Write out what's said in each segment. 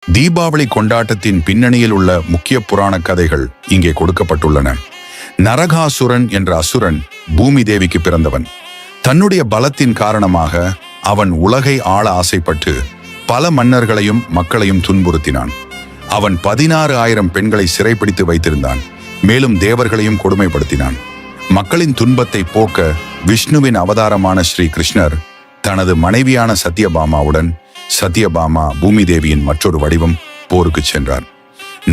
தீபாவளி கொண்டாட்டத்தின் பின்னணியில் உள்ள முக்கிய புராண கதைகள் இங்கே கொடுக்கப்பட்டுள்ளன. நரகாசுரன் என்ற அசுரன் பூமி தேவிக்கு பிறந்தவன். தன்னுடைய பலத்தின் காரணமாக அவன் உலகை ஆள ஆசைப்பட்டு பல மன்னர்களையும் மக்களையும் துன்புறுத்தினான். அவன் 16,000 பெண்களை சிறைப்பிடித்து வைத்திருந்தான். மேலும் தேவர்களையும் கொடுமைப்படுத்தினான். மக்களின் துன்பத்தை போக்க விஷ்ணுவின் அவதாரமான ஸ்ரீ கிருஷ்ணர் தனது மனைவியான சத்யபாமாவுடன் சத்யபாமா பூமி தேவியின் மற்றொரு வடிவம் போருக்கு சென்றார்.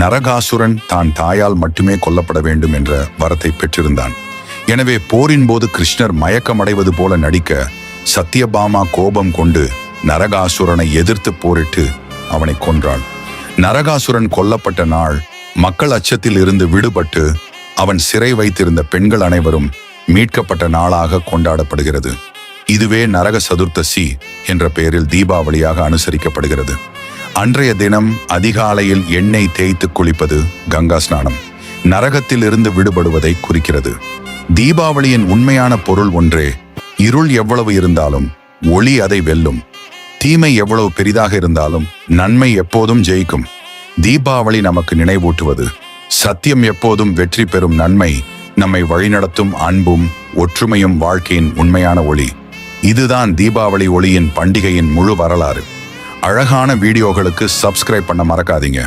நரகாசுரன் தான் தாயால் மட்டுமே கொல்லப்பட வேண்டும் என்ற வரத்தை பெற்றிருந்தான். எனவே போரின் போது கிருஷ்ணர் மயக்கமடைவது போல நடிக்க சத்யபாமா கோபம் கொண்டு நரகாசுரனை எதிர்த்து போரிட்டு அவனை கொன்றாள். நரகாசுரன் கொல்லப்பட்ட நாள் மக்கள் அச்சத்தில் இருந்து விடுபட்டு அவன் சிறை வைத்திருந்த பெண்கள் அனைவரும் மீட்கப்பட்ட நாளாக கொண்டாடப்படுகிறது. இதுவே நரக சதுர்த்தசி என்ற பெயரில் தீபாவளியாக அனுசரிக்கப்படுகிறது. அன்றைய தினம் அதிகாலையில் எண்ணெய் தேய்த்து குளிப்பது கங்கா ஸ்நானம் நரகத்தில் இருந்து விடுபடுவதை குறிக்கிறது. தீபாவளியின் உண்மையான பொருள் ஒன்றே: இருள் எவ்வளவு இருந்தாலும் ஒளி அதை வெல்லும். தீமை எவ்வளவு பெரிதாக இருந்தாலும் நன்மை எப்போதும் ஜெயிக்கும். தீபாவளி நமக்கு நினைவூட்டுவது சத்தியம் எப்போதும் வெற்றி பெறும். நன்மை நம்மை வழிநடத்தும். அன்பும் ஒற்றுமையும் வாழ்க்கையின் உண்மையான ஒளி. இதுதான் தீபாவளி ஒளியின் பண்டிகையின் முழு வரலாறு. அழகான வீடியோகளுக்கு சப்ஸ்கிரைப் பண்ண மறக்காதீங்க.